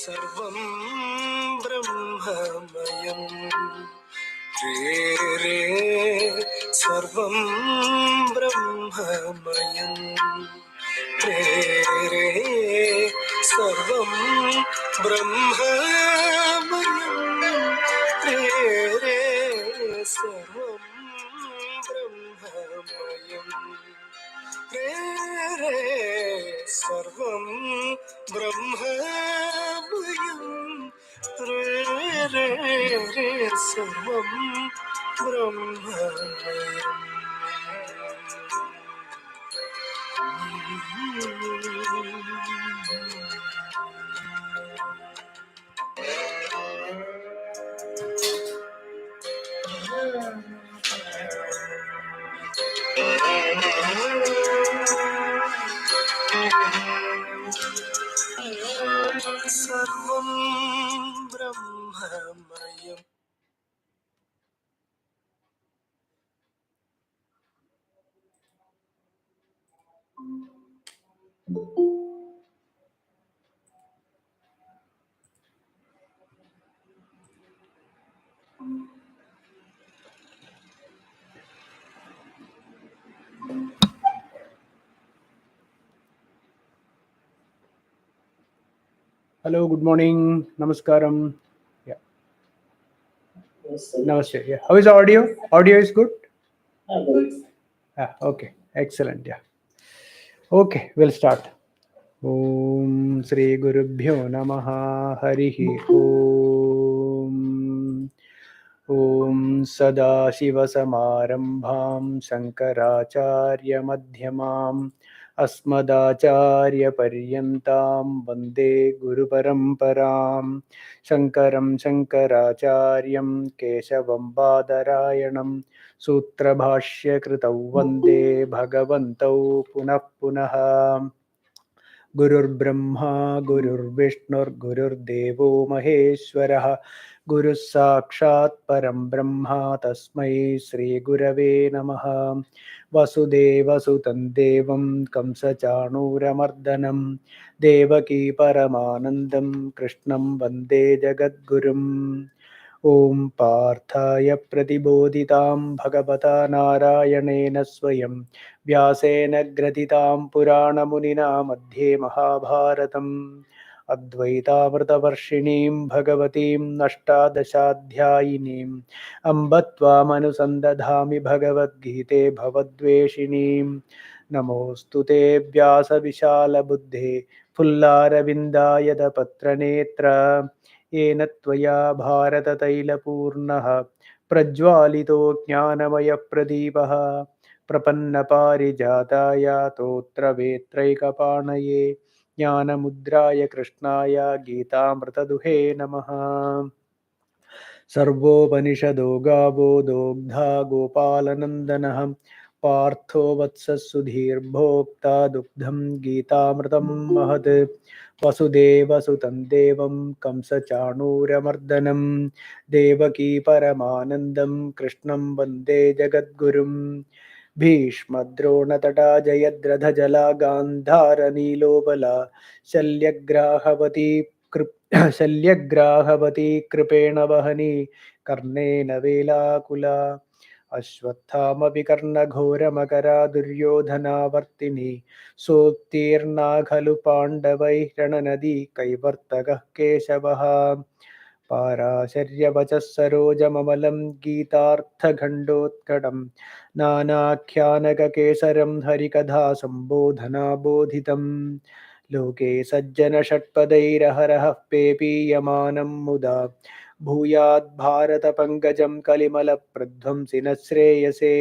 സർവം ബ്രഹ്മമയം രേ സർവം ബ്രഹ്മമയം രേ സർവം ബ്രഹ്മമയം രേ സർവം ബ്രഹ്മമയം രേ സർവം ബ്രഹ്മമയം രേ സർവം ബ്രഹ്മമയം. സർവം ബ്രഹ്മമയം. Hello, good morning, namaskaram. Yeah, namaste. Yeah, how is audio? Audio is good. Okay, excellent. Yeah, okay, we'll start. Om Sri Gurubhyo Namaha Harihi Om. Om Sadashiva Samarambham Shankaracharya Madhyamam Asmadacharya Paryantam Vande Guru Paramparam Shankaram Shankaracharyam Keshavam Badarayanam Sutra Bhashya Kritau Vande Bhagavantau Punah Punaha. Gurur Brahma Gurur Vishnur Gurur Devo Maheshwarah Guru Sakshat Param Brahma Tasmai Sri Gurave Namaha. Vasudeva Sutan Devam Kamsa Chanuramardanam Devaki Paramanandam Krishnam Vande Jagadgurum. Om Parthaya Pratibodhitam Bhagavata Narayanena Swayam Vyasena Graditam Purana Munina Madhye Mahabharatam Advaitavrtavarshinim Bhagavatim Ashtadashadhyayinim Ambatvamanusandathami Bhagavad Gite Bhavadveshinim. Namostute Vyasa Vishala Buddhe Fullaravindayada Patranetra येन त्वया भारततैलपूर्णः प्रज्वालितो ज्ञानमयः प्रदीपः प्रपन्नपारिजाताय तोत्रवेत्रैकपाणये ज्ञानमुद्राय कृष्णाय गीतामृतदुहे नमः. सर्वोपनिषदो गावो दोग्धा गोपालनन्दनः पार्थो वत्सः सुधीर्भोक्ता दुग्धं गीतामृतं महत्. वसुदेवसुतं देवं कंसचाणूरमर्दनं देवकी परमानन्दं कृष्णं वन्दे जगद्गुरुं. भीष्मद्रोणतटा जयद्रथजला गान्धारनीलोबला शल्यग्राहवती कृपेण वहनी कर्णेन वेलाकुला. अश्वत्थामपि कर्णघोरमकरा दुर्योधनावर्तिनी सोत्तीर्णा खलु पाण्डवैः रणनदी कैवर्तकः केशवः. पाराशर्यवचः सरोजममलं गीतार्थखण्डोत्कटं नानाख्यानककेसरं हरिकथा सम्बोधनाबोधितं. लोके सज्जनषट्पदैरहरः पेपीयमानं मुदा भूयाद्भारतपङ्कजं कलिमलप्रध्वंसिनः श्रेयसे.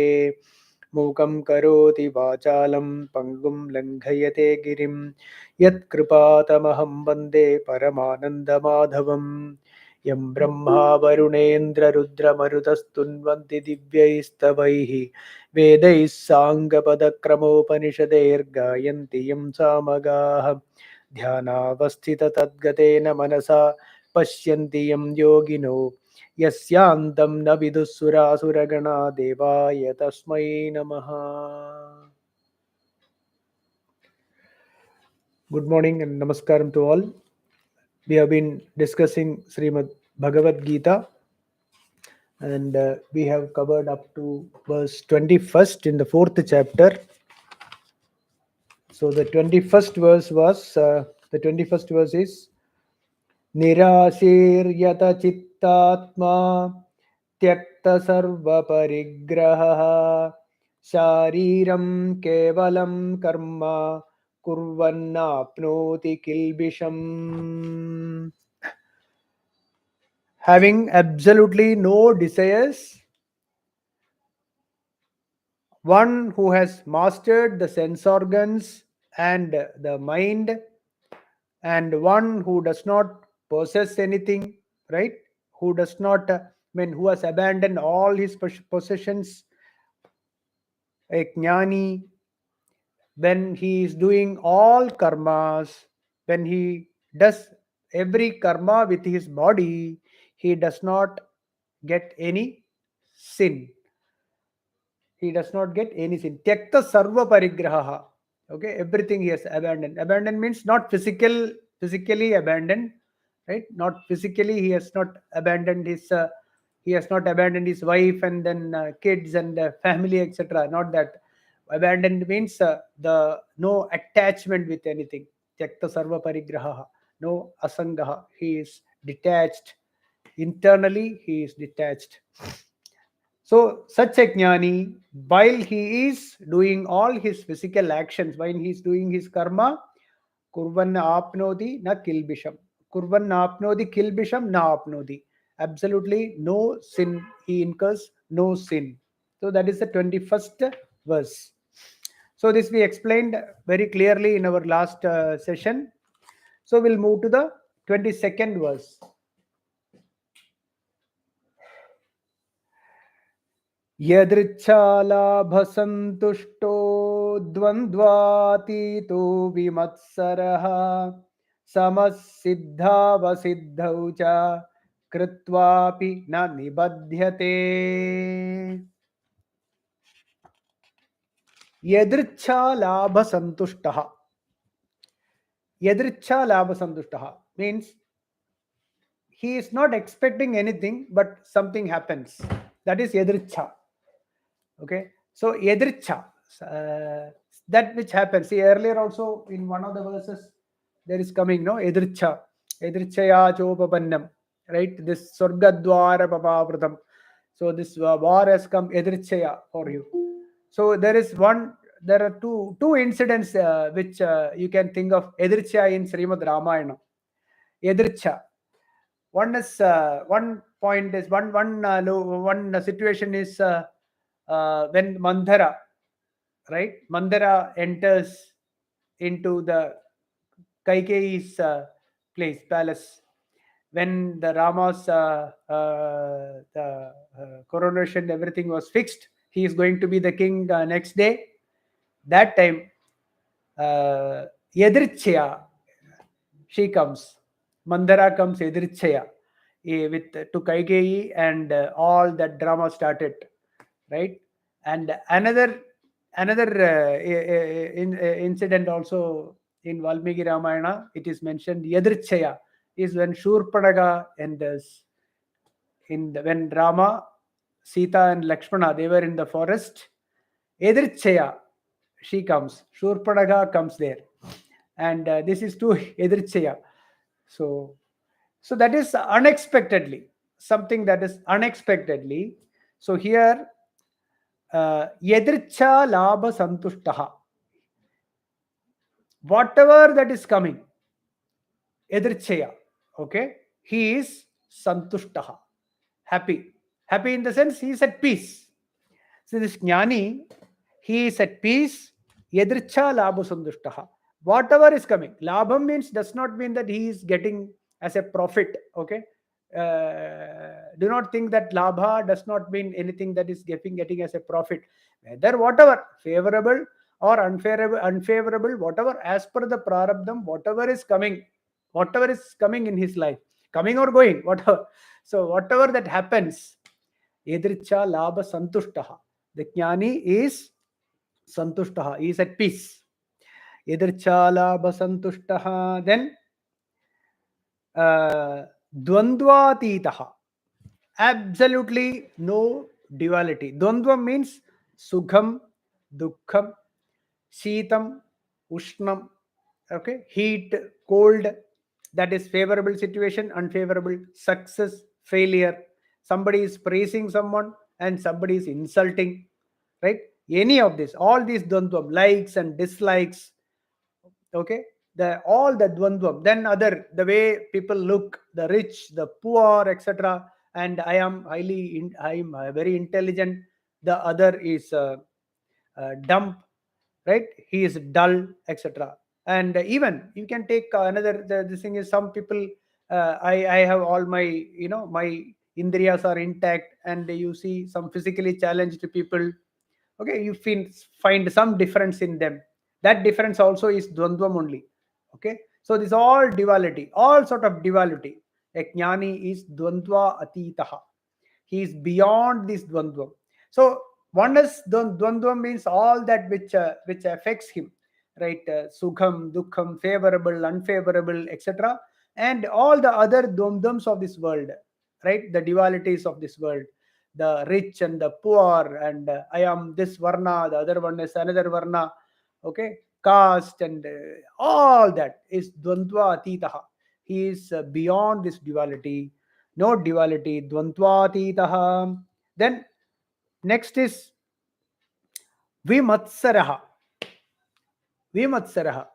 मूकं करोति वाचालं पङ्गुं लङ्घयते गिरिं यत्कृपातमहं वन्दे परमानन्दमाधवं. यं ब्रह्मा वरुणेन्द्ररुद्रमरुतस्तुन्वन्ति दिव्यैस्तवैः वेदैः साङ्गपदक्रमोपनिषदैर्गायन्ति यं सामगाः. ध्यानावस्थिततद्गतेन मनसा पश्यन्ति यं योगिनो यस्यान्तं न विदुःसुरासुरगणा देवाय तस्मै नमः. Good morning and namaskaram to all. We have been discussing Srimad Bhagavad Gita, and we have covered up to verse 21st in the fourth chapter. So the 21st verse was the 21st verse is Nirashiryata Chittatma Tyakta Sarva Parigraha Shariram Kevalam Karma Kurvanna Apnoti Kilbisham. Having absolutely no desires, one who has mastered the sense organs and the mind, and one who does not possess anything, right? Who does not, who has abandoned all his possessions, a jnani, when he is doing all karmas, when he does every karma with his body, he does not get any sin. He does not get any sin. Tyakta sarva parigraha. Okay, everything he has abandoned. Abandoned means not physically abandoned, right? Not physically, he has not abandoned his wife and then kids and family, etc. Not that. Abandoned means the no attachment with anything. Tyakta sarva parigraha. No asangaha. He is detached. Internally, he is detached. So, such a jnani, while he is doing all his physical actions, while he is doing his karma, kurvan apnodi na kilbisham. Kurvan apnodi kilbisham na apnodi. Absolutely no sin. He incurs no sin. So, that is the 21st verse. So, this we explained very clearly in our last session. So, we'll move to the 22nd verse. यदृच्छालाभसन्तुष्टो द्वन्द्वातीतो विमत्सरः समसिद्धावसिद्धौ च कृत्वापि न निबध्यते यदृच्छालाभसन्तुष्टः यदृच्छालाभसन्तुष्टः means he is not expecting anything but something happens, that is yadricha. Okay, so yadricha, that which happens. See, earlier also in one of the verses there is coming, no, yadrichaya chopapannam, right? This sorgadwara papavratam. So this war has come yadrichaya for you. So there are two incidents which you can think of yadrichaya in Srimad Ramayana. Yadricha. One is one point is one situation is when Mandhara, right? Mandhara enters into the Kaikeyi's palace. When the Rama's coronation, everything was fixed. He is going to be the king next day. That time, Yadrichya, she comes. Mandara comes Yadrichya with to Kaikeyi, and all that drama started, right? And another incident also in Valmiki Ramayana, it is mentioned Yadrichya is when Shurpanaga enters. When Rama, Sita, and Lakshmana, they were in the forest, Edrichaya, she comes. Shurpanaga comes there, and this is to Edrichaya. So that is unexpectedly, something that is unexpectedly. So here, Yedricha Labha Santushtaha. Whatever that is coming, Edrichaya, okay, he is Santushtaha, happy. Happy in the sense he is at peace. So this jnani, he is at peace. Yadricha labha santushtaha. Whatever is coming, labham means does not mean that he is getting as a profit. Okay, do not think that labha does not mean anything that is getting as a profit. Whether whatever favorable or unfavorable, whatever as per the prarabdham, whatever is coming in his life, coming or going, whatever. So whatever that happens, Edricha labha santushtaha. The jnani is santushtaha, he is at peace. Edirchala basantushtaha. Then Dvandvatitaha. Absolutely no duality. Dvandva means Sukham, Dukkham, Sheetam, Ushnam. Okay, heat, cold, that is favorable situation, unfavorable, success, failure. Somebody is praising someone and somebody is insulting, right? Any of this, all these dvandvam, likes and dislikes, okay, the all the dvandvam. Then other, the way people look, the rich, the poor, etc. And I am I am very intelligent, the other is dumb, right? He is dull, etc. And even you can take another, this thing is, some people, I have all my, my indriyas are intact, and you see some physically challenged people, okay, you find some difference in them. That difference also is dvandvam only. Okay, so this all duality, all sort of duality. A jnani is dvandva atitaha. He is beyond this dvandvam. So one is dvandvam means all that which affects him, right? Sukham, dukkham, favorable, unfavorable, etc. And all the other dvandvams of this world, right? The dualities of this world, the rich and the poor, and I am this varna, the other one is another varna, okay, caste, and all that is dvandva atitaha. He is beyond this duality, no duality, dvandvatitaha. Then next is vimatsaraha. Vimatsaraha,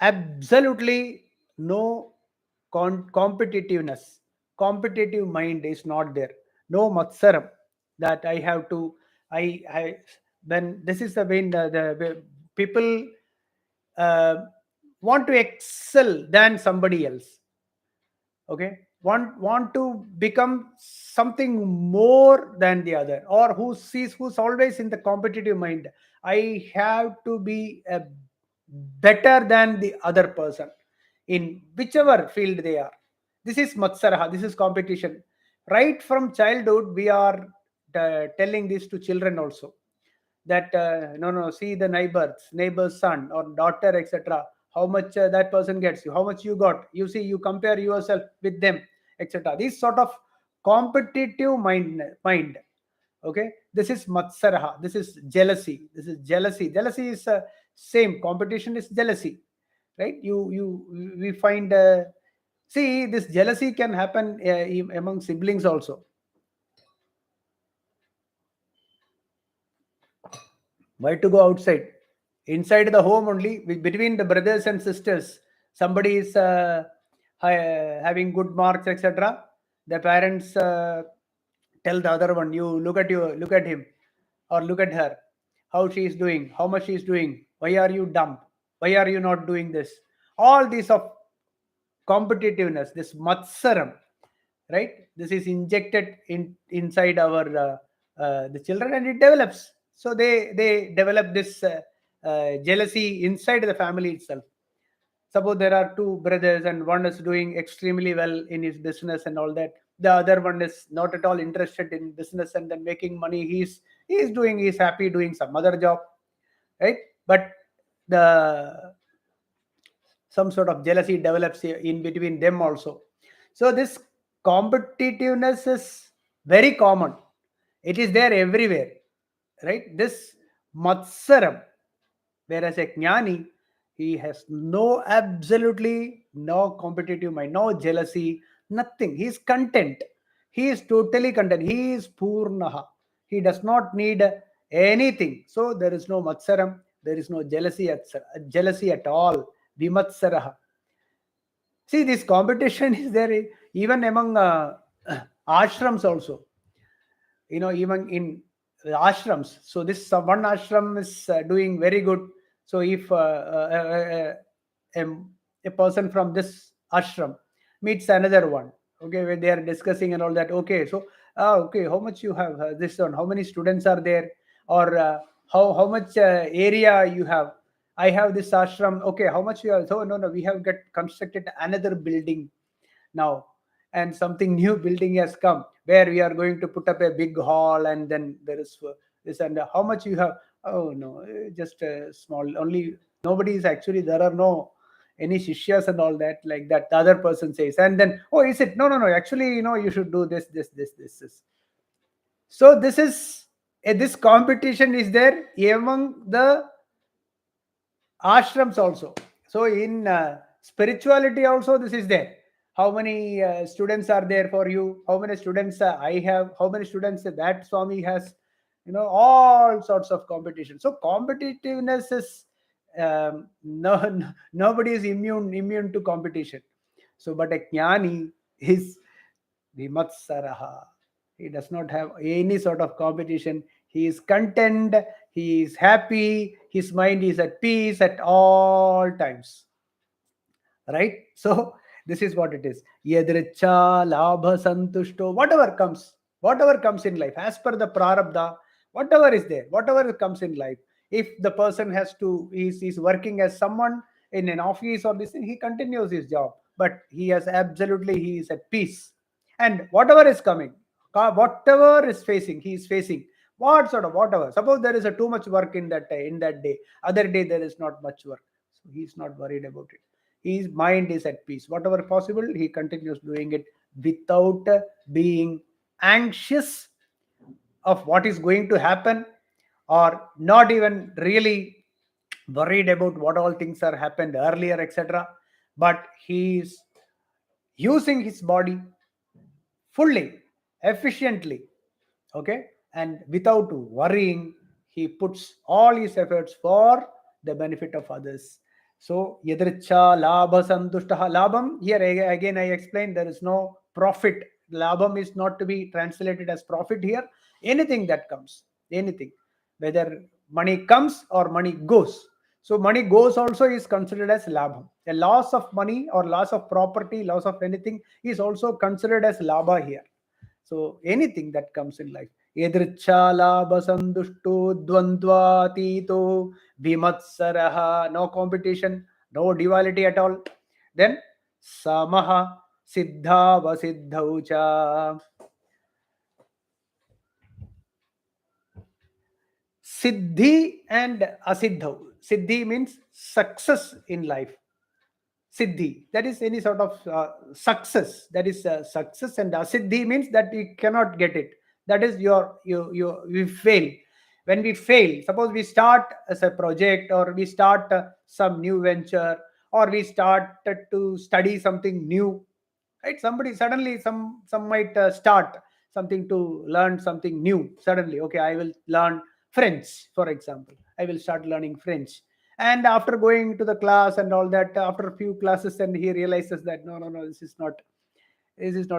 absolutely no competitiveness. Competitive mind is not there. No matsaram, that I have to, I then this is the way the people uh, want to excel than somebody else. Okay, want to become something more than the other, or who's always in the competitive mind. I have to be a better than the other person in whichever field they are. This is matsaraha, this is competition. Right from childhood we are telling this to children also, that no, see the neighbor's son or daughter, etc. How much that person gets, you how much you got, you see, you compare yourself with them, etc. This sort of competitive mind. Okay, this is matsaraha, this is jealousy, jealousy is same, competition is jealousy, right? You we find see, this jealousy can happen among siblings also. Why to go outside? Inside the home only, between the brothers and sisters, somebody is having good marks, etc. The parents tell the other one, you look at him or look at her, how she is doing, how much she is doing, why are you dumb, why are you not doing this? All these of competitiveness, this matsaram, right? This is injected inside our the children, and it develops. So they develop this jealousy inside the family itself. Suppose there are two brothers and one is doing extremely well in his business and all that, the other one is not at all interested in business and then making money, he's happy doing some other job, right? But the some sort of jealousy develops in between them also. So this competitiveness is very common. It is there everywhere, right? This matsaram. Whereas a jnani, he has no, absolutely no competitive mind, no jealousy, nothing. He is content. He is totally content. He is purnaha. He does not need anything. So there is no matsaram. There is no jealousy at all. Vimatsaraha. See, this competition is there even among ashrams also. Even in the ashrams. So this one ashram is doing very good. So if a person from this ashram meets another one, okay, when they are discussing and all that, okay, so okay, how much you have, this one, how many students are there, or how much area you have. I have this ashram, okay, how much you have? So no, we have get constructed another building now, and something new building has come where we are going to put up a big hall, and then there is this, and how much you have? Oh no, just a small, only Nobody is actually, there are no any shishyas and all that, like that. The other person says, and then, oh, is it? No, no, no. Actually, you should do this. So this is this competition is there among the ashrams also. So in spirituality also this is there. How many students are there for you? How many students I have? How many students that Swami has? All sorts of competition. So competitiveness is, nobody is immune to competition. So but a jnani is Vimatsaraha. He does not have any sort of competition. He is content. He is happy. His mind is at peace at all times. Right? So this is what it is. Yadricha, labha, santushto, whatever comes in life, as per the prarabdha, whatever is there, whatever comes in life. If the person has to, is working as someone in an office or this thing, he continues his job, but he is at peace. And whatever is coming, whatever is facing, he is facing. What sort of whatever? Suppose there is a too much work in that day. Other day there is not much work, so he is not worried about it. His mind is at peace. Whatever possible, he continues doing it without being anxious of what is going to happen, or not even really worried about what all things are happened earlier, etc. But he is using his body fully, efficiently, okay, and without worrying. He puts all his efforts for the benefit of others. So yadricha labha santushtaha. Labham, here again I explained, there is no profit. Labham is not to be translated as profit here. Anything that comes, anything, whether money comes or money goes. So money goes also is considered as labham. A loss of money or loss of property, loss of anything is also considered as labha here. So anything that comes in life. Yadricha sandushto dvandvatito vimatsaraha. No competition, no duality at all. Then samaha siddha vasiddhaucha. Siddhi and asiddhau. Siddhi means success in life. Siddhi, that is any sort of success. That is success. And asiddhi means that you cannot get it. That is we fail. When we fail, suppose we start as a project, or we start some new venture, or we started to study something new, right? Somebody suddenly, some might start something to learn something new suddenly. Okay, I will learn French, for example. I will start learning French. And after going to the class and all that, after a few classes, then he realizes that no, no, no, this is not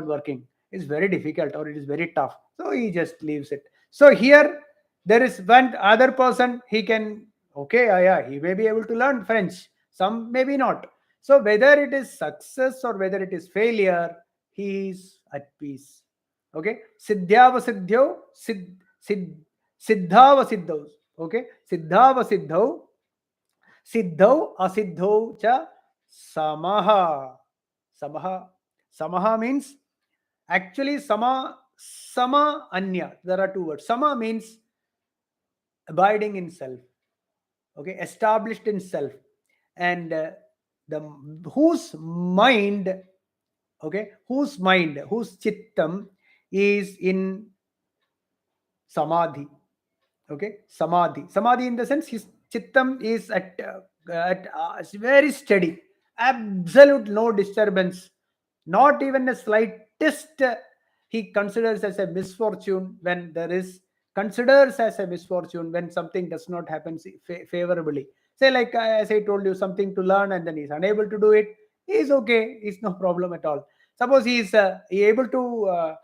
working. It's very difficult, or it is very tough, so he just leaves it. So here there is one other person, he can, okay, yeah, he may be able to learn French, some maybe not. So whether it is success or whether it is failure, he is at peace. Okay, siddhyavasiddhyo, siddhavasiddhau. Okay, siddhavasiddhau, siddhau asiddhau cha samaha. Samaha means, actually, sama anya. There are two words. Sama means abiding in self. Okay, established in self, and the whose mind, okay, whose chittam is in samadhi. Okay, samadhi in the sense his chittam is at very steady, absolute no disturbance, not even a slightest he considers as a misfortune when there is, considers as a misfortune when something does not happen favorably. Say, like, as I told you, something to learn and then he's unable to do it, he's okay, it's no problem at all. Suppose he able to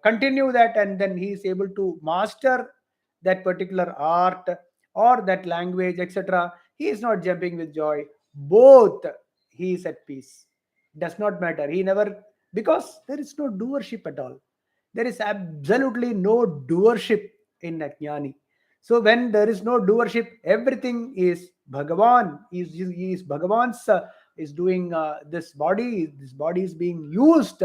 continue that, and then he is able to master that particular art or that language, etc. He is not jumping with joy. Both, he is at peace. Does not matter. He never, because there is no doership at all. There is absolutely no doership in Jnani. So when there is no doership, everything is Bhagavan. Is Bhagavan's is doing this body. This body is being used,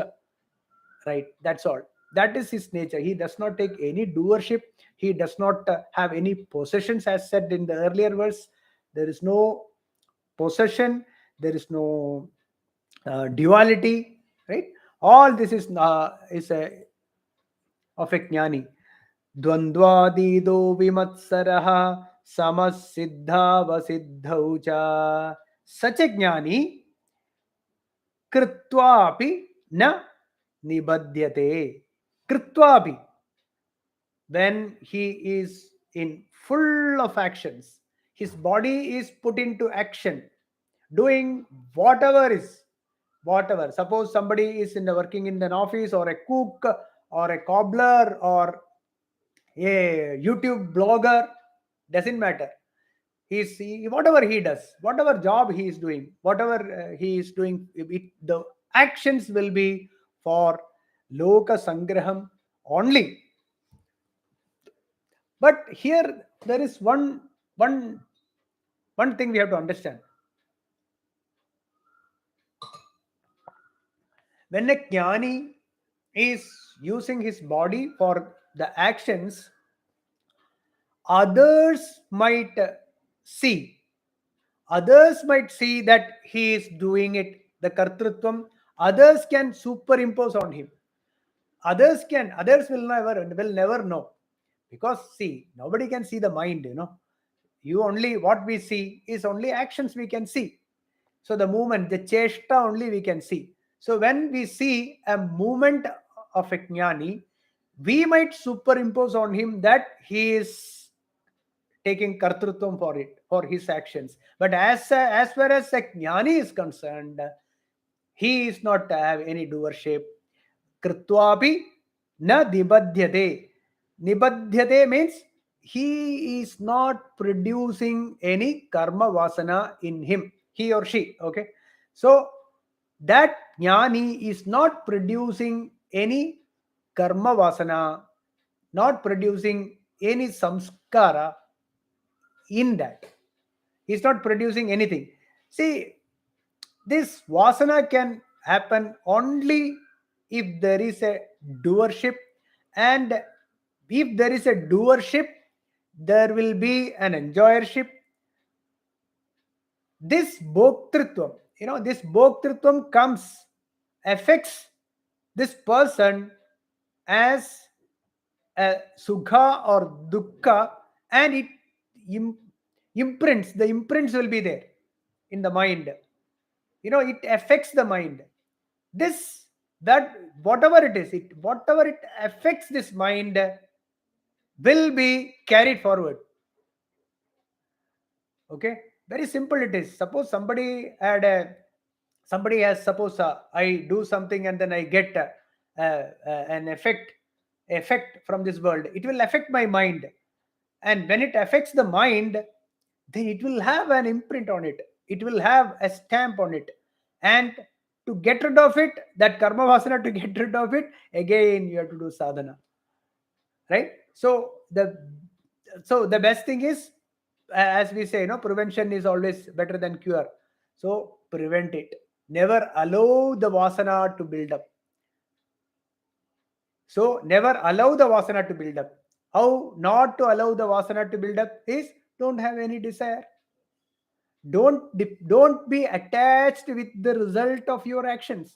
right? That's all. That is his nature. He does not take any doership. He does not have any possessions, as said in the earlier verse. There is no possession, there is no duality, right? All this is a of a jnani. Dvandvadido vimatsaraha samasiddhavasiddhau cha. Such a jnani कृत्वापि न निबध्यते. Kritvapi, when he is in full of actions, his body is put into action, doing whatever. Suppose somebody is working in an office, or a cook, or a cobbler, or a YouTube blogger, doesn't matter. Whatever he does, whatever job he is doing, whatever he is doing, the actions will be for loka sangraham only. But here there is one thing we have to understand. When a jnani is using his body for the actions, others might see others might see that he is doing it, the kartrutvam. Others can superimpose on him. Others will never know, because see, nobody can see the mind. You only, what we see is only actions we can see. So the movement, the cheshta only we can see. So when we see a movement of a jnani, we might superimpose on him that he is taking kartrutvam for it, for his actions. But as far as a jnani is concerned, he is not to have any doership. Kritvapi na nibadhyate. Nibadhyate means he is not producing any karma vasana in him, he or she. Okay, so that jnani is not producing any karma vasana, not producing any samskara in that. He's not producing anything. See, this vasana can happen only if there is a doership, and if there is a doership, there will be an enjoyership. This bhoktrutvam, this bhoktrutvam affects this person as a sukha or dukkha, and it im- the imprints will be there in the mind. It affects the mind. This, that, whatever it affects this mind will be carried forward. Okay, very simple it is. Suppose somebody has, suppose I do something and then I get an effect from this world. It will affect my mind, and when it affects the mind, then it will have an imprint on it, it will have a stamp on it. And to get rid of it, that karma vasana, to get rid of it, again you have to do sadhana, right? So the best thing is, as we say, prevention is always better than cure. So prevent it. Never allow the vasana to build up. So never allow the vasana to build up. How not to allow the vasana to build up is, don't have any desire. Don't be attached with the result of your actions.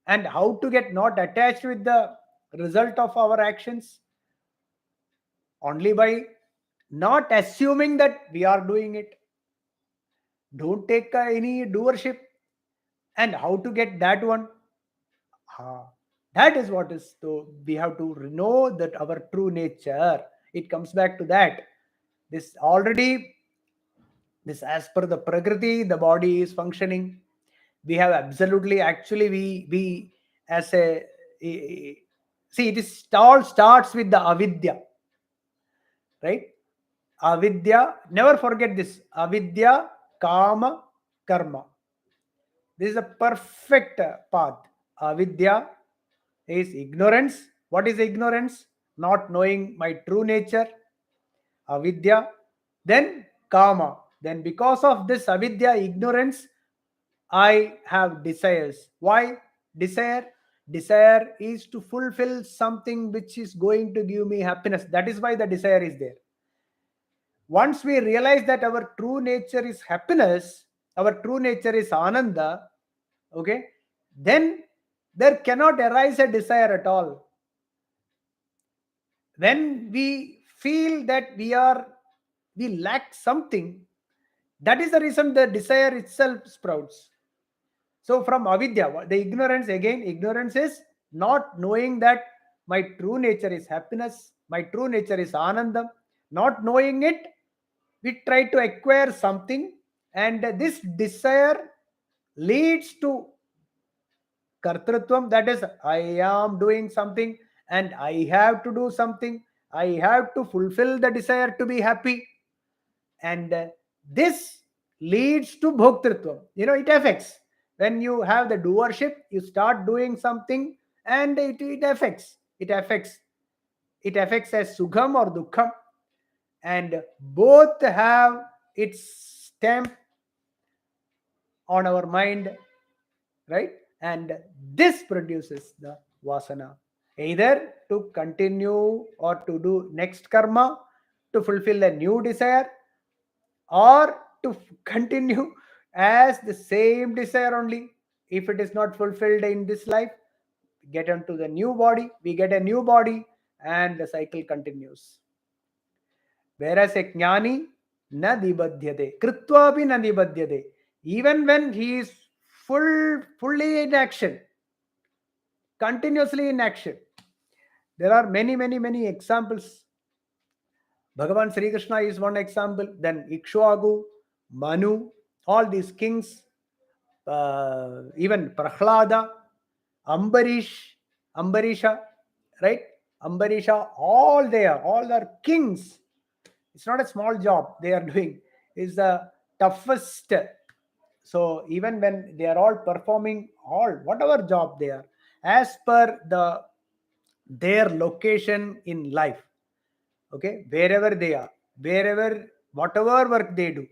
And how to get not attached with the result of our actions? Only by not assuming that we are doing it. Don't take any doership. And how to get that one? That is what is, so we have to know that our true nature. It comes back to that. This already, this as per the prakriti, the body is functioning. We have absolutely, actually, we as a see, it is all starts with the avidya, right? Avidya, never forget this. Avidya, kama, karma. This is a perfect path. Avidya is ignorance. What is ignorance? Not knowing my true nature. Avidya. Then kama. Then because of this avidya, ignorance, I have desires. Why desire? Desire is to fulfill something which is going to give me happiness. That is why the desire is there. Once we realize that our true nature is happiness, our true nature is ananda, okay, then there cannot arise a desire at all. When we feel that we lack something, that is the reason the desire itself sprouts. So from avidya, the ignorance, again, ignorance is not knowing that my true nature is happiness, my true nature is anandam. Not knowing it, we try to acquire something, and this desire leads to kartrutvam, that is, I am doing something and I have to do something, I have to fulfill the desire to be happy, and this leads to bhoktritvam. It affects. When you have the doership, you start doing something, and it affects. It affects as sukham or dukkham, and both have its stamp on our mind, right? And this produces the vasana, either to continue or to do next karma, to fulfill a new desire, or to continue as the same desire only. If it is not fulfilled in this life, get into the new body, we get a new body, and the cycle continues. Whereas a jnani na nibadhyate kritva api na nibadhyate, even when he is fully in action, continuously in action. There are many examples. Bhagavan Sri Krishna is one example, then Ikshwaku, Manu, all these kings, even Prahlada, Ambarish, Ambarisha, right? Ambarisha, all are kings. It's not a small job they are doing. It's the toughest. So even when they are all performing all whatever job they are, as per their location in life, okay, wherever they are, wherever, whatever work they do,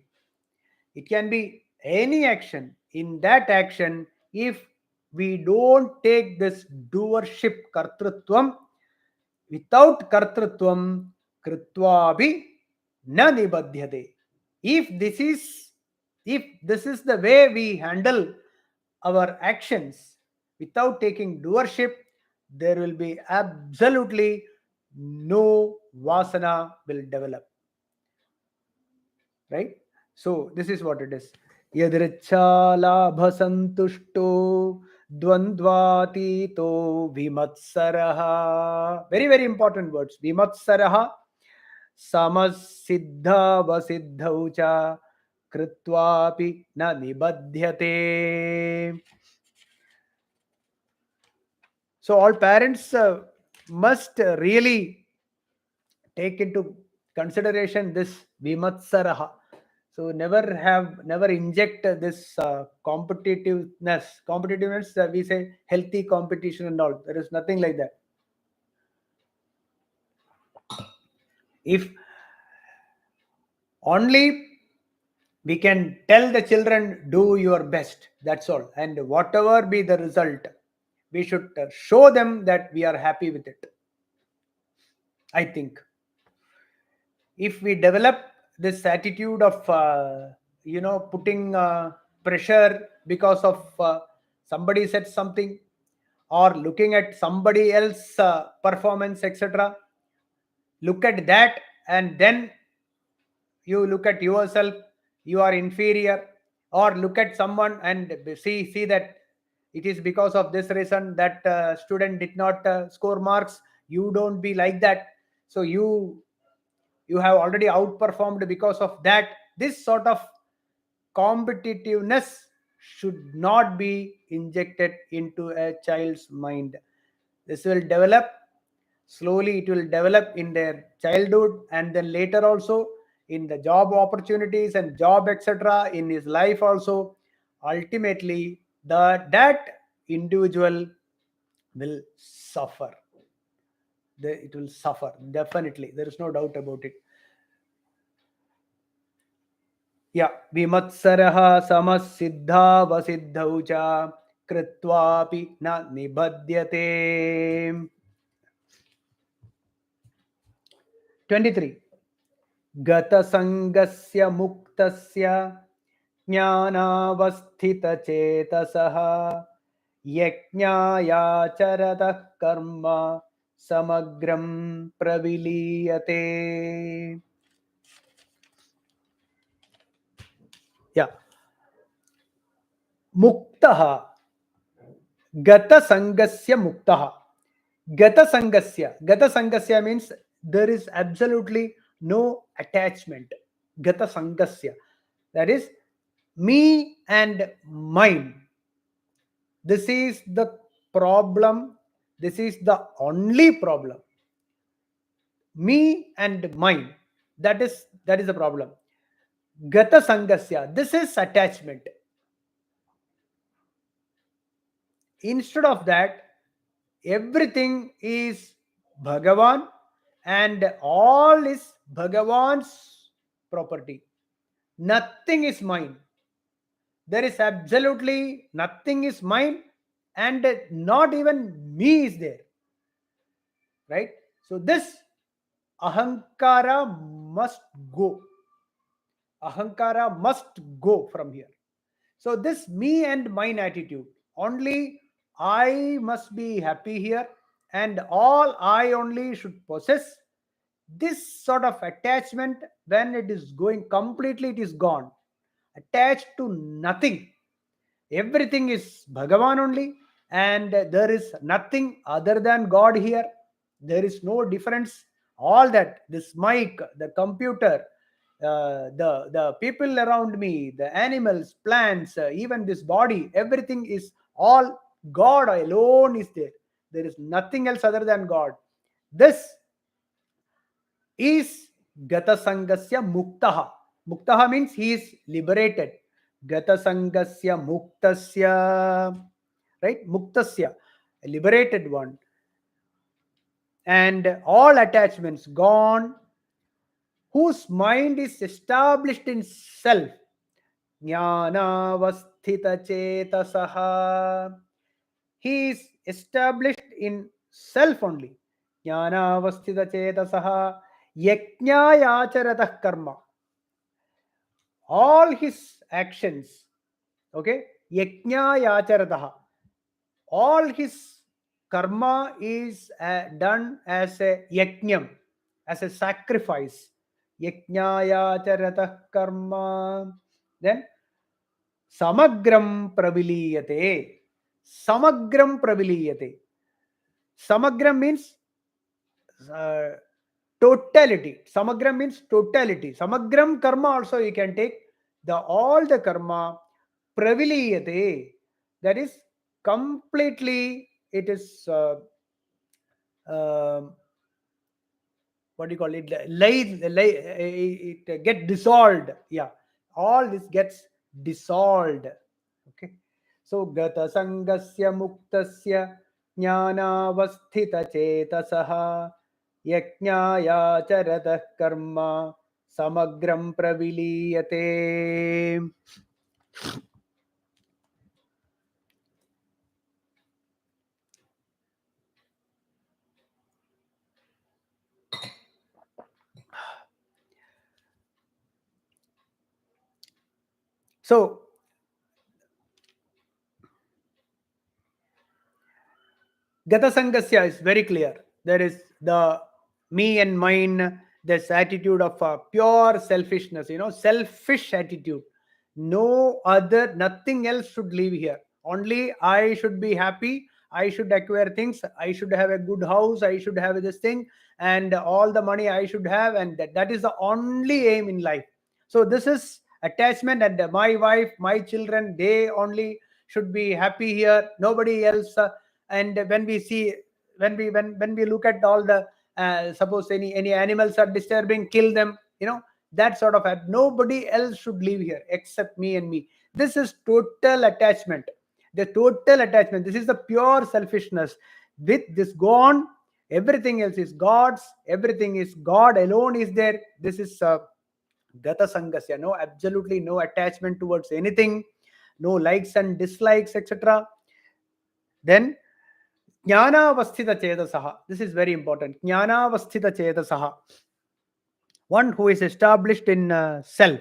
it can be any action. In that action, if we don't take this doership kartrutvam, without kartrutvam, kritvabi na nibadhyate. If this is if this is the way we handle our actions without taking doership, there will be absolutely no vasana will develop, right? So this is what it is. Yadrichalabhasantushto dvandvatito vimatsaraha. Very important words. Vimatsaraha samasiddha vasiddhau cha kritvapi na nibadhyate. So all parents must really take into consideration this vimatsaraha. So never inject this competitiveness, we say healthy competition and all. There is nothing like that. If only we can tell the children, do your best, that's all, and whatever be the result, we should show them that we are happy with it. I think if we develop this attitude of putting pressure because of somebody said something, or looking at somebody else performance, etc., look at that, and then you look at yourself, you are inferior, or look at someone and see that it is because of this reason that student did not score marks. You don't be like that. So you have already outperformed because of that. This sort of competitiveness should not be injected into a child's mind. This will develop slowly, it will develop in their childhood, and then later also in the job opportunities and job, etc., in his life also. Ultimately, that individual will suffer. It will suffer, definitely, there is no doubt about it. Yeah, vimatsaraha samasiddha vasiddhau cha kritvapi na nibhadyate. 23. Gata sangasya muktasya jnanavasthita chetasaha yajnaya charatah karma samagram praviliyate. Yeah. Muktaha. Gata sangasya muktaha. Gata sangasya. Gata sangasya means there is absolutely no attachment. Gata sangasya. That is me and mine. This is the problem. This is the only problem. Me and mine. That is the problem. Gata sangasya. This is attachment. Instead of that, everything is Bhagavan and all is Bhagavan's property. Nothing is mine. There is absolutely nothing is mine, and not even me is there. Right? So this ahankara must go. Ahankara must go from here. So this me and mine attitude, only I must be happy here and all I only should possess. This sort of attachment, when it is going completely, it is gone. Attached to nothing. Everything is Bhagavan only, and there is nothing other than God here. There is no difference. All that, this mic, the computer, the people around me, the animals, plants, even this body, everything is all God alone is there. There is nothing else other than God. This is Gata Sangasya Muktaha. Muktaha means he is liberated. Gata Sangasya Muktasya, right? Muktasya, a liberated one. And all attachments gone, whose mind is established in self. Jnanavasthita chetasaha. He is established in self only. Jnanavasthita chetasaha yajnayacharatah karma. All his actions, okay, yajnayacharatah, all his karma is done as a yajnam, as a sacrifice. Yajnayacharatah karma. Then samagram praviliyate. Samagram praviliyate. Samagram means uh, totality. Samagram means totality. Samagram karma also you can take. The all the karma praviliyate. That is completely, it is what do you call it? It get dissolved. Yeah, all this gets dissolved. Okay. So gata sangasya muktasya jnanavasthita chetasaha yajnaya charatah karma samagram praviliyate. So Gata Sangasya is very clear. There is the me and mine, this attitude of pure selfishness, selfish attitude. No other, nothing else should live here. Only I should be happy. I should acquire things. I should have a good house. I should have this thing. And all the money I should have. And that is the only aim in life. So this is attachment. And my wife, my children, they only should be happy here. Nobody else. And when we see, when we look at all the suppose any animals are disturbing, kill them, that sort of nobody else should live here except me and me. This is total attachment. The total attachment, this is the pure selfishness. With this gone, everything else is God's. Everything is God alone is there. This is gata sangasya. No, absolutely no attachment towards anything, no likes and dislikes, etc. Then jnanavasthita chetasaha. This is very important. Jnanavasthita chetasaha. one who is established in self.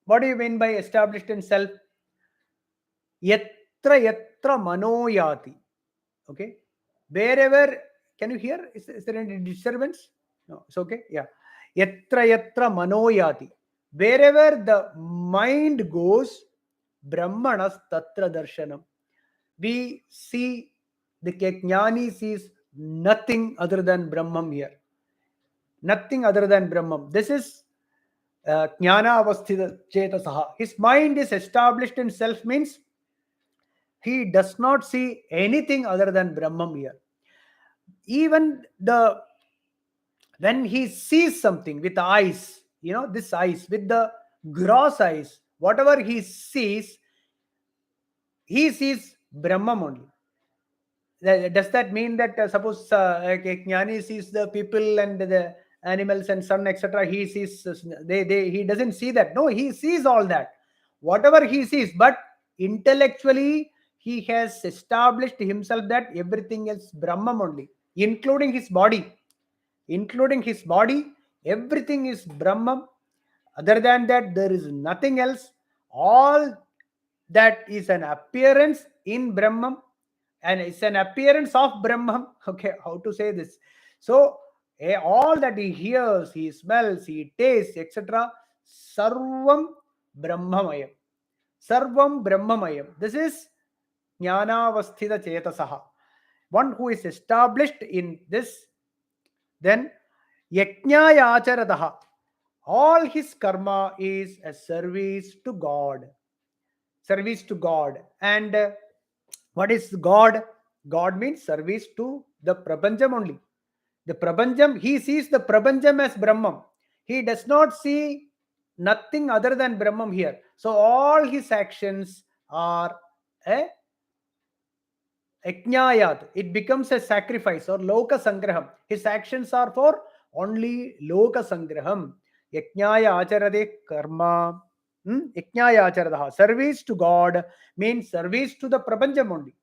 What do you mean by established in self? Yatra yatra manoyati. Okay, wherever, can you hear? Is there any disturbance? No, it's okay. Yeah, yatra yatra manoyati. Wherever the mind goes, brahmanas tatra darshanam. We see, the jnani sees nothing other than Brahman here. Nothing other than Brahman. This is jnana avasthita chetasaha. His mind is established in self, means he does not see anything other than Brahman here. Even when he sees something with eyes, this eyes, with the gross eyes, whatever he sees Brahman only. Does that mean that suppose a jnani sees the people and the animals and sun, etc., he sees, he doesn't see that? No, he sees all that, whatever he sees, but intellectually he has established himself that everything is Brahman only, including his body. Everything is Brahman. Other than that, there is nothing else. All that is an appearance in Brahman, and it's an appearance of Brahman. Okay, how to say this? So all that he hears, he smells, he tastes, etc., sarvam brahmamayam. Sarvam brahmamayam. This is jnanavasthita chetasaha. One who is established in this, then yajnaya acharataha. All his karma is a service to God. Service to God. And what is God? God means service to the Prapancham only. The Prapancham, he sees the Prapancham as Brahman. He does not see nothing other than Brahman here. So all his actions are a Yajnayat. It becomes a sacrifice or Loka Sangraham. His actions are for only Loka Sangraham. Yajnaya acharade karma. Yajnaya acharadaha. Service to God means service to the Prapancham only.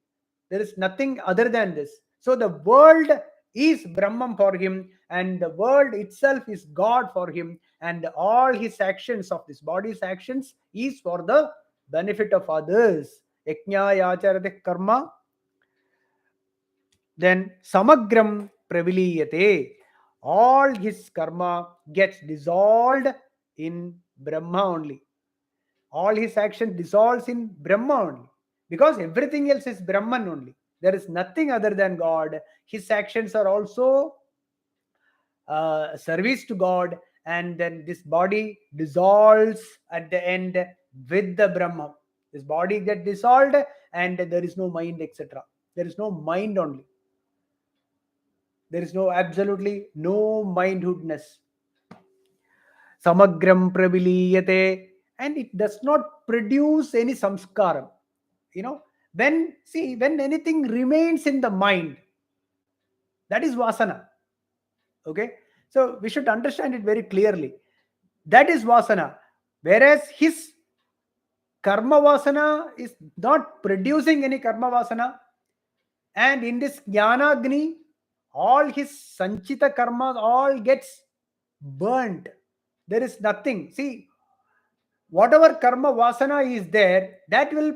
There is nothing other than this. So the world is Brahman for him, and the world itself is God for him, and all his actions of this body's actions is for the benefit of others. Yajnaya acharade karma. Then samagram praviliyate. All his karma gets dissolved in Brahma only. All his action dissolves in Brahma only, because everything else is Brahman only. There is nothing other than God. His actions are also service to God, and then this body dissolves at the end with the Brahma. This body gets dissolved, and there is no mind, etc. There is no mind only. There is absolutely no mindhoodness. Samagram praviliyate, and it does not produce any samskaram. When anything remains in the mind, that is vasana. Okay, so we should understand it very clearly. That is vasana. Whereas his karma vasana is not producing any karma vasana, and in this jnanagni, all his sanchita karmas all gets burnt. There is nothing. See, whatever karma vasana is there, that will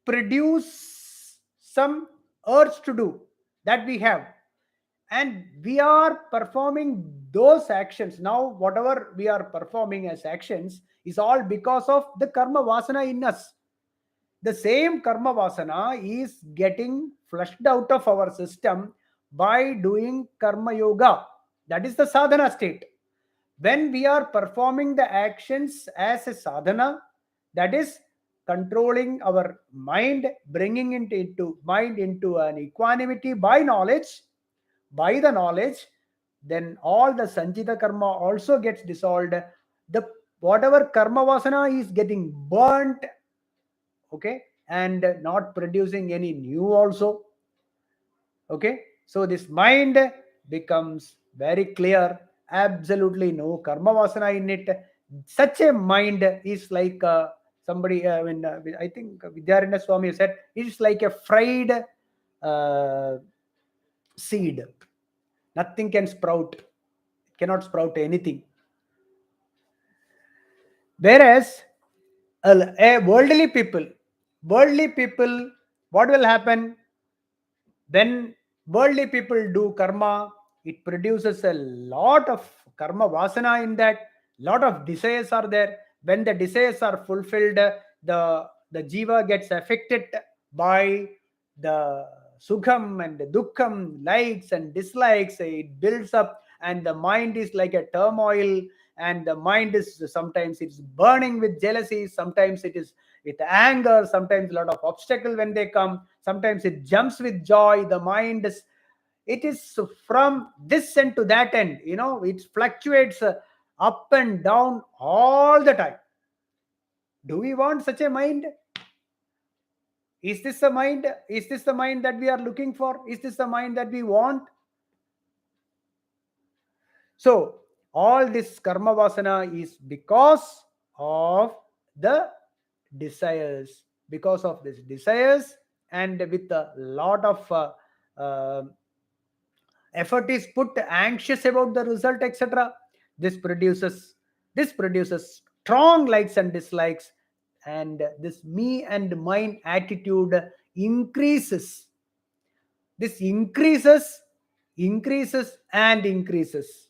produce some urge to do, that we have, and we are performing those actions. Now whatever we are performing as actions is all because of the karma vasana in us. The same karma vasana is getting flushed out of our system by doing karma yoga. That is the sadhana state. When we are performing the actions as a sadhana, that is controlling our mind, bringing it into mind into an equanimity by the knowledge, then all the sanchita karma also gets dissolved. The whatever karma vasana is getting burnt, okay, and not producing any new also. Okay, so this mind becomes very clear, absolutely no karma vasana in it. Such a mind is like somebody, I think Vidyaranya Swami said, it is like a fried seed. Nothing can sprout, it cannot sprout anything. Whereas a worldly people, what will happen when worldly people do karma? It produces a lot of karma vasana in that. Lot of desires are there. When the desires are fulfilled, the jiva gets affected by the sukham and the dukkham, likes and dislikes. It builds up, and the mind is like a turmoil, and the mind is sometimes it's burning with jealousy, sometimes it is with anger, sometimes a lot of obstacle when they come, sometimes it jumps with joy. The mind is, it is from this end to that end, it fluctuates up and down all the time. Do we want such a mind? Is this the mind that we are looking for? Is this the mind that we want? So all this karma vasana is because of the desires, because of these desires, and with a lot of uh, effort is put, anxious about the result, etc. This produces strong likes and dislikes, and this me and mine attitude increases. This increases and increases.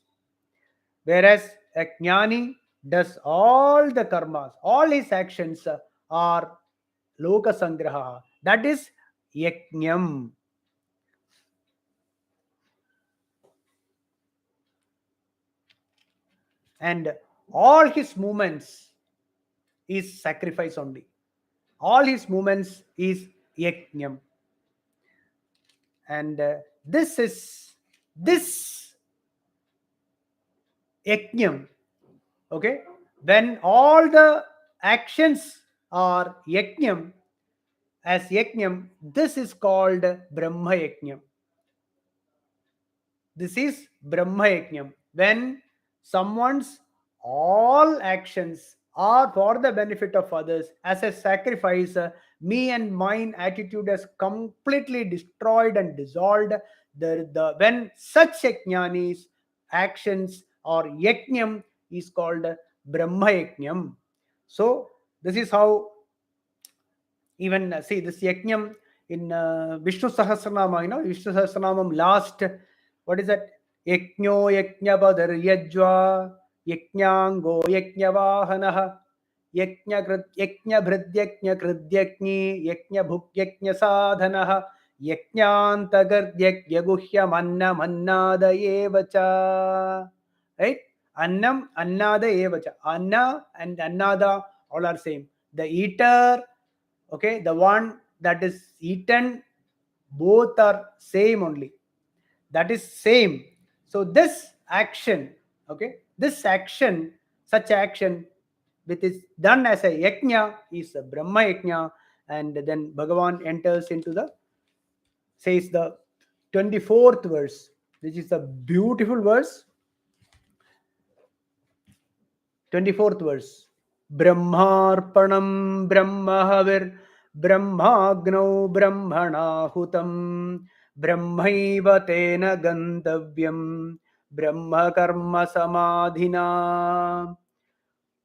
Whereas a jnani does all the karmas, all his actions are loka sangraha. That is yajnam. And all his movements is sacrifice only. All his movements is yajnam. And this yajnam, okay, when all the actions are yajnam, as yajnam, this is called brahma yajnam. This is brahma yajnam, when someone's all actions are for the benefit of others as a sacrifice. Me and mine attitude has completely destroyed and dissolved. When such yajnanis actions or yajnam is called brahma yajnam. So this is how, even see this yajnam in Vishnu Sahasranama, Vishnu Sahasranamam last, what is that? Yajno yajnabadar yajva, yajnango yajnavahanah, yajna bhridyajna kridyajni, yajna bhukyajna sadhanah, yajnantagardyajya guhyam annam annada evacha. Right? Annam annada evacha. Anna and annada all are same. The eater, okay, the one that is eaten, both are same only. That is same. So this action, okay, this action, such action which is done as a yajna is a brahma yajna. And then Bhagavan enters into the, says the 24th verse, which is a beautiful verse. 24th verse. Brahmarpanam brahmahavir brahmagno brahmanahutam brahmaiva tena gantavyam brahma karma samadhina.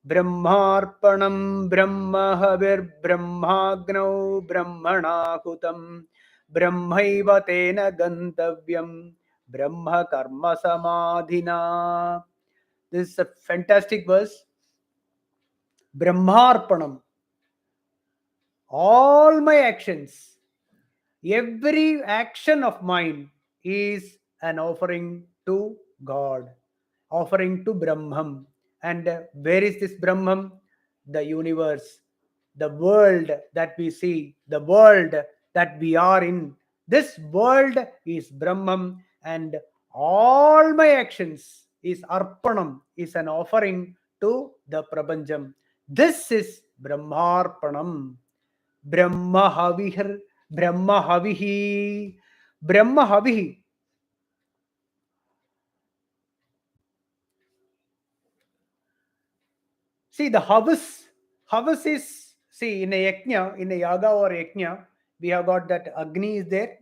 Brahmarpanam brahmahavir brahmagno brahmanahutam brahmaiva tena gantavyam brahma karma samadhina. This is a fantastic verse. Brahmarpanam. All my actions, every action of mine is an offering to God, offering to Brahman. And where is this Brahman? The universe, the world that we see, the world that we are in. This world is Brahman, and all my actions is Arpanam, is an offering to the Prapanjam. This is Brahmarpanam. Brahma Havihar, Brahma Havihi, Brahma Havihi. See, the Havas is, see, in a yajna, in a yaga or yajna, we have got that Agni is there,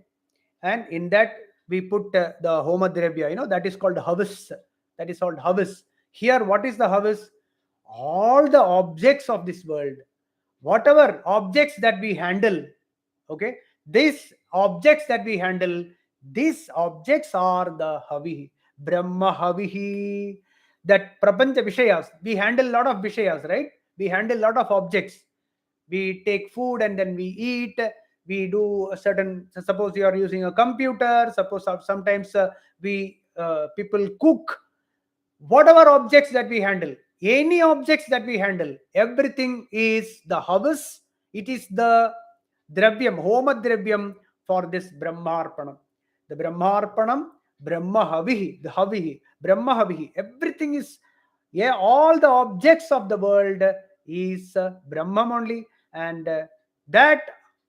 and in that we put the Homa Dravya, that is called Havas. That is called Havas. Here, what is the Havas? all the objects of this world, whatever objects that we handle, okay, these objects that we handle, these objects are the havihi, Brahma havihi. That prapancha vishayas, we handle a lot of vishayas, right? We handle a lot of objects. We take food and then we eat. We do a certain, suppose you are using a computer, suppose sometimes we people cook. Whatever objects that we handle, any objects that we handle, everything is the havis. It is the dravyam, homa dravyam for this brahmarpanam. The brahmarpanam, brahma havihi, the havihi, brahma havihi, everything is, yeah, all the objects of the world is brahman only, and that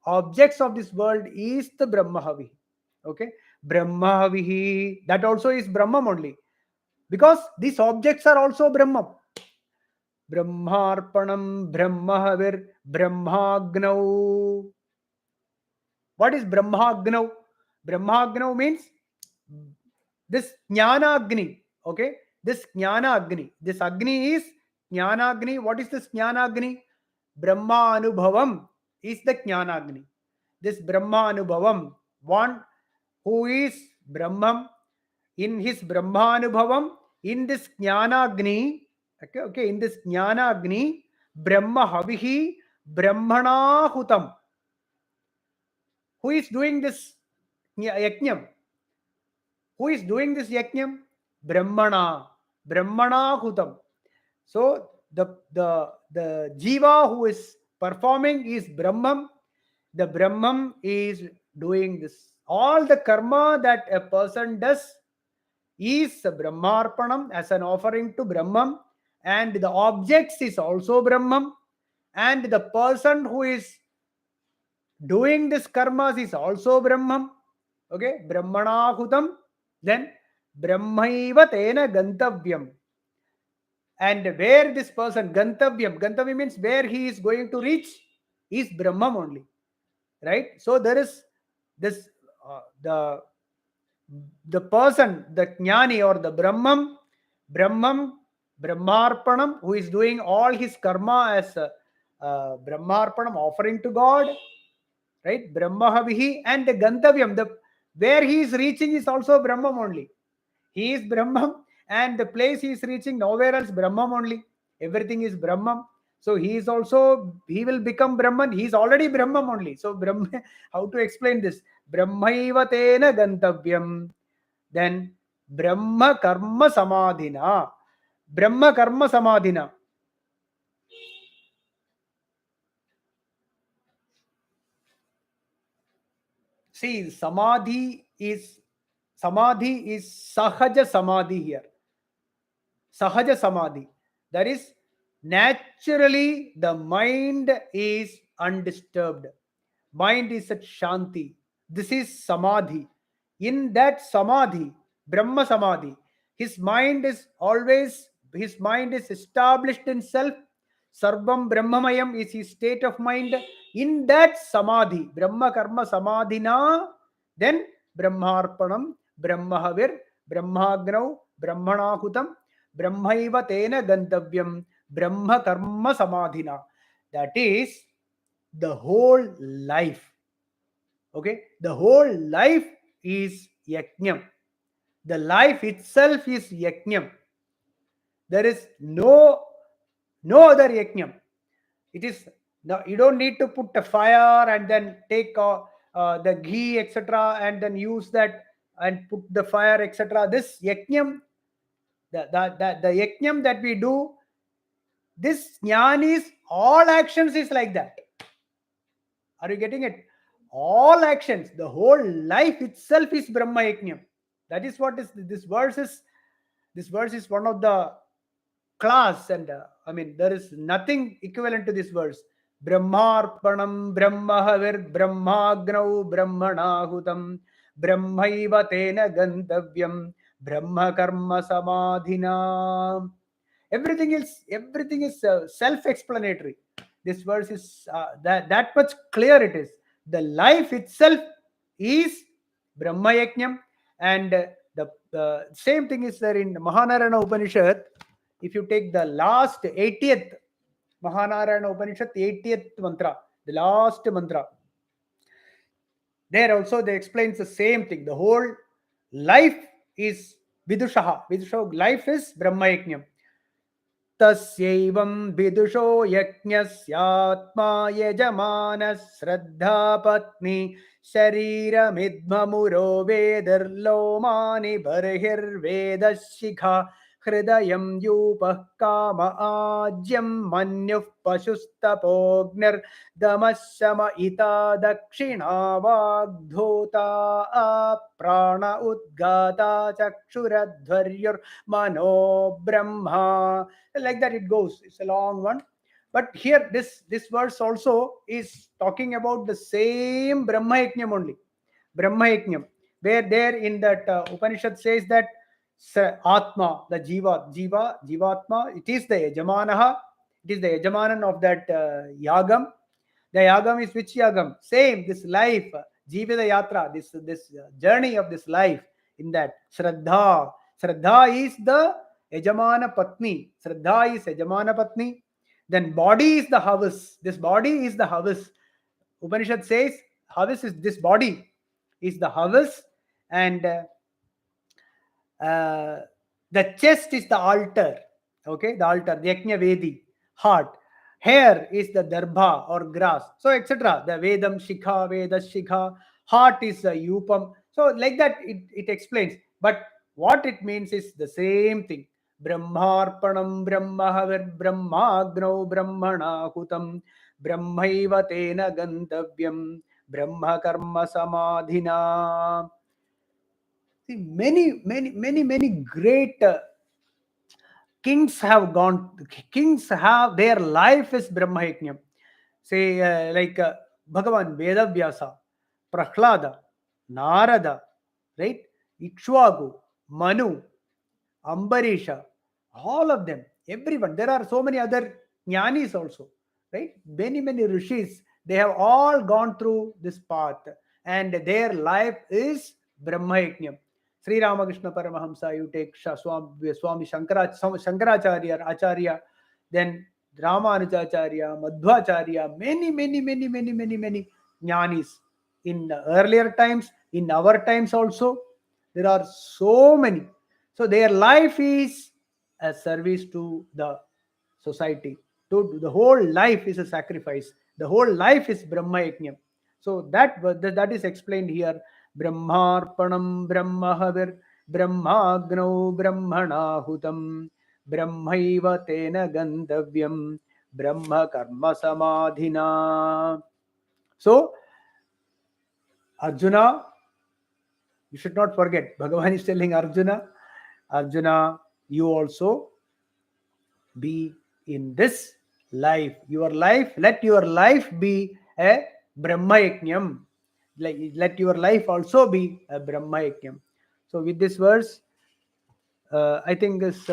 objects of this world is the brahma havihi. Okay, brahma havihi, that also is brahman only, because these objects are also Brahma. Brahmarpanam, Brahmahavir, Brahmagnau. What is Brahmagnau? Brahmagnau means this Jnana Agni. Okay, this Jnana Agni. This Agni is Jnana Agni. What is this Jnana Agni? Brahma Anubhavam is the Jnana Agni. This Brahma Anubhavam, one who is Brahman, in his Brahmanubhavam, in this Jnanagni, okay, in this Jnanagni, Brahma Havihi, Brahmana Hutam. Who is doing this Yajnam? Who is doing this Yajnam? Brahmana, Brahmana Hutam. So the Jiva who is performing is Brahman. The Brahman is doing this. All the karma that a person does is Brahmarpanam as an offering to Brahman, and the objects is also Brahman, and the person who is doing this karmas is also Brahman. Okay, Brahmanahutam, then Brahmaiva tena gantavyam. And where this person, Gantavyam means where he is going to reach, is Brahman only. Right? So there is this, the person, the Jnani or the Brahman, Brahmarpanam, who is doing all his karma as Brahmarpanam, offering to God, right? Brahmahavihi, and the Gantavyam, the where he is reaching is also Brahman only. He is Brahman, and the place he is reaching, nowhere else, Brahman only. Everything is Brahman. So he is also, he will become Brahman. He is already Brahman only. So Brahma, how to explain this? Brahmaiva tena gantavyam. Then Brahma karma samadhina. Brahma karma samadhina. See, samadhi is sahaja samadhi here. Sahaja samadhi. That is, naturally the mind is undisturbed. Mind is at shanti. This is samadhi. In that samadhi, Brahma samadhi, his mind is established in self. Sarvam Brahmamayam is his state of mind. In that samadhi, Brahma karma samadhina, then Brahmarpanam, Brahmahavir, Brahmagnau, Brahmanahutam, Brahmaiva tena gantavyam, Brahma karma samadhina. That is the whole life. Okay, the whole life is yajnam. The life itself is yajnam. There is no other yajnam. It is no, you don't need to put a fire and then take the ghee, etc., and then use that and put the fire, etc. This yajnam, the yajnam that we do, this jnanis, all actions is like that. Are you getting it? All actions, the whole life itself is Brahma Yajnam. That is what is this verse is. This verse is one of the class, and I mean there is nothing equivalent to this verse. Brahmarpanam, Brahmahavir, Brahmagnau, Brahmanahutam, Brahmaiva tena gantavyam, Brahma karma samadhina. Everything is self-explanatory. This verse is that much clear. It is the life itself is Brahma Yajnam, and the same thing is there in Mahanarana Upanishad. If you take the last 80th Mahanarayana Upanishad, 80th mantra, the last mantra, there also they explains the same thing. The whole life is Vidushaha. Vidushaha, life is Brahma Yajnam. तस्यैवं विदुषो यज्ञस्यात्मा यजमानः श्रद्धा पत्नी शरीरमिद्ममुरो वेदर्लोमानि बर्हिर्वेदशिखा हृदयं यूपः काम आज्यं मन्युः पशुस्तपोग्निर्दमः शम इता दक्षिणा वाग्धूता प्राण उद्गाता चक्षुरध्वर्युर्मनो Brahma. Like that it goes. It's a long one, but here this verse also is talking about the same Brahma Yajnam only. Brahma Yajnam, where there in that Upanishad says that Atma, the Jivatma, it is the Yajamanaha, it is the Yajamanan of that Yagam. The Yagam is which Yagam? Same, this life, Jivida Yatra, this journey of this life. In that Shraddha is the Yajamana Patni. Shraddha is Yajamana Patni. Then body is the house. This body is the house. Upanishad says house is this body is the house, and the chest is the altar. Okay, the altar, the Yajna Vedi, heart. Hair is the darbha or grass. So etc. The Vedam Shikha, Veda Shikha. Heart is the Yupam. So like that it explains. But what it means is the same thing. Brahmarpanam Brahmahavir Brahmagnau Brahmana Hutam Brahmaiva Tena Gantavyam Brahma Karma Samadhina. See, many great kings have gone. Kings have their life is Brahma Yajnam. Say like Bhagavan Vedavyasa, Prahlada, Narada, right? Ikshwaku, Manu, Ambarisha, all of them, everyone. There are so many other jnanis also, right? Many rishis. They have all gone through this path, and their life is Brahma Yajnam. Sri Ramakrishna Paramahamsa, you take Swami Shankaracharya, Acharya, then Ramanujacharya, Madhvacharya, many jnanis. In earlier times, in our times also, there are so many. So their life is a service to the society. To the whole life is a sacrifice. The whole life is Brahma Yajnam. So that is explained here. Brahmarpanam Brahmahavir Brahmagnau Brahmanahutam Brahmaiva Tena Gantavyam Brahma Karma Samadhina. So Arjuna, you should not forget. Bhagavan is telling Arjuna, you also be in this life. Let your life be a Brahma Yajnam. Let your life also be a Brahma Yajnam. So with this verse, I think this,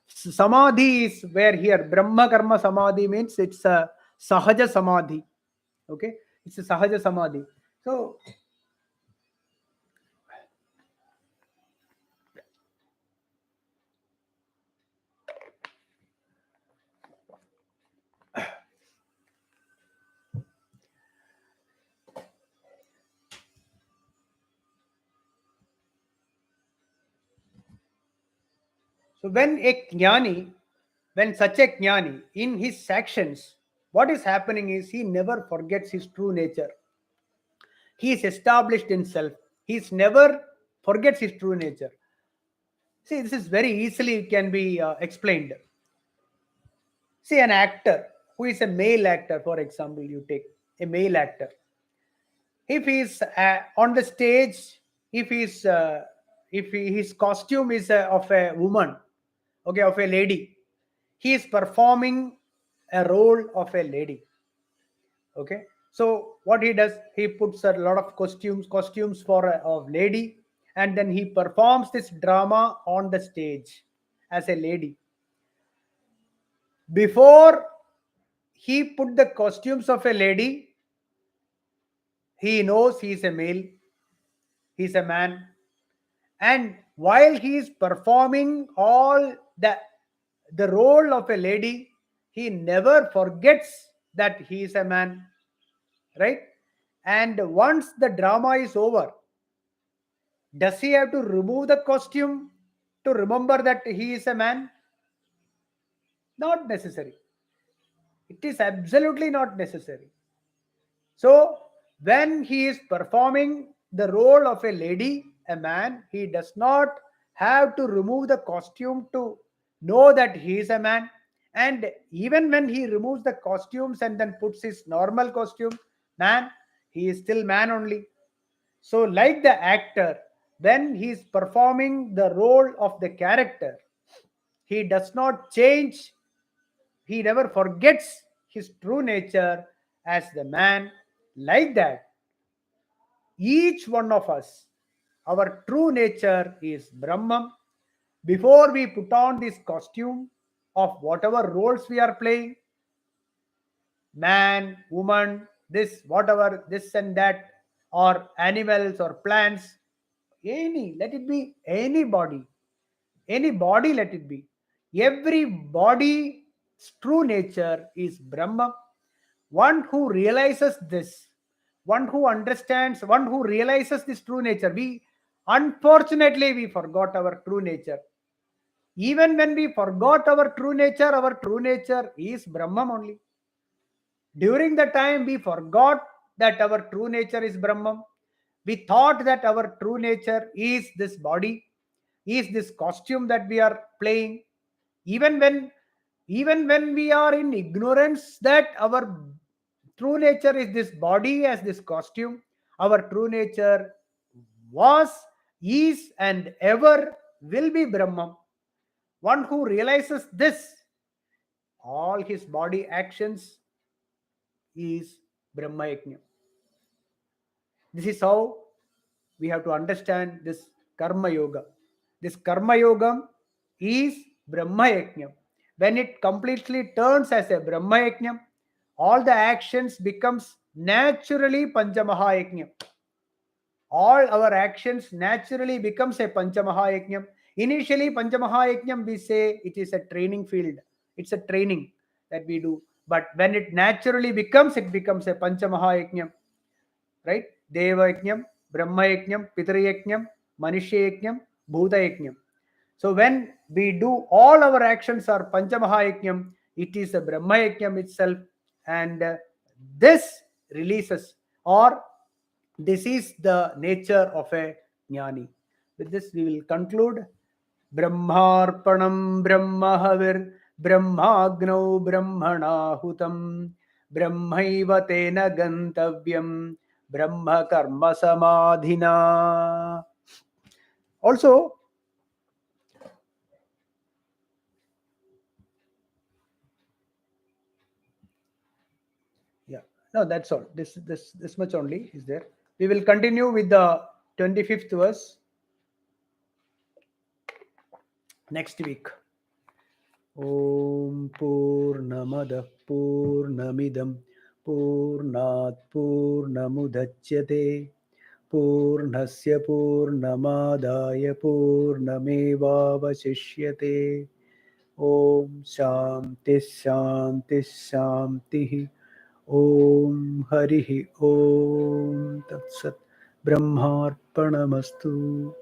Samadhi is where here. Brahma Karma Samadhi means it's a Sahaja Samadhi. Okay, it's a Sahaja Samadhi. So when such a jnani in his actions, what is happening is he never forgets his true nature. He is established in self. He never forgets his true nature. See, this is very easily can be explained. See, an actor who is a male actor, for example, you take a male actor. If he is on the stage, if his costume is of a woman, okay, of a lady, he is performing a role of a lady. Okay, so what he does, he puts a lot of costumes for a lady, and then he performs this drama on the stage as a lady. Before he put the costumes of a lady, he knows he is a male, he is a man, And while he is performing all the role of a lady, he never forgets that he is a man, right? And once the drama is over, does he have to remove the costume to remember that he is a man? Not necessary. It is absolutely not necessary. So, when he is performing the role of a lady, a man, he does not have to remove the costume to know that he is a man. And even when he removes the costumes and then puts his normal costume, man, he is still man only. So, like the actor, when he is performing the role of the character, he does not change, he never forgets his true nature as the man. Like that, each one of us, our true nature is Brahman. Before we put on this costume of whatever roles we are playing, man, woman, this, whatever, this and that, or animals or plants, any, let it be any body, let it be. Every body's true nature is Brahma. One who realizes this, one who understands, one who realizes this true nature. We unfortunately we forgot our true nature. Even when we forgot our true nature is Brahman only. During the time we forgot that our true nature is Brahman, we thought that our true nature is this body, is this costume that we are playing. Even when we are in ignorance that our true nature is this body as this costume, our true nature was, is, and ever will be Brahman. One who realizes this, all his body actions is Brahma Yajna. This is how we have to understand this Karma Yoga. This Karma Yoga is Brahma Yajna. When it completely turns as a Brahma Yajna, all the actions becomes naturally Panchamaha Yajna. All our actions naturally becomes a Panchamaha Yajna. Initially, Panchamaha Yajna, we say it is a training field. It's a training that we do. But when it naturally becomes, it becomes a Panchamaha Yajna, right? Deva Yajnam, Brahma Yajnam, Pitru Yajnam, Manushya Yajnam, Bhuta Yajnam. So when we do all our actions are Panchamaha Yajnam, it is a Brahma Yajnam itself, and this releases, or this is the nature of a jnani. With this, we will conclude. Brahmarpanam Brahmahavir Brahmagnau Brahmanahutam Brahmaiva Tena Gantavyam Brahma Karma Samadhina. Also, yeah, no, that's all. This much only is there. We will continue with the 25th verse next week. Om Purnamadah Purnamidam Purnat Purnamudachyate Purnasya Purnamadaya Purnamevavashishyate. Om Shanti Shanti Shanti. Om Harihi Om Tat Sat Brahmarpanamastu.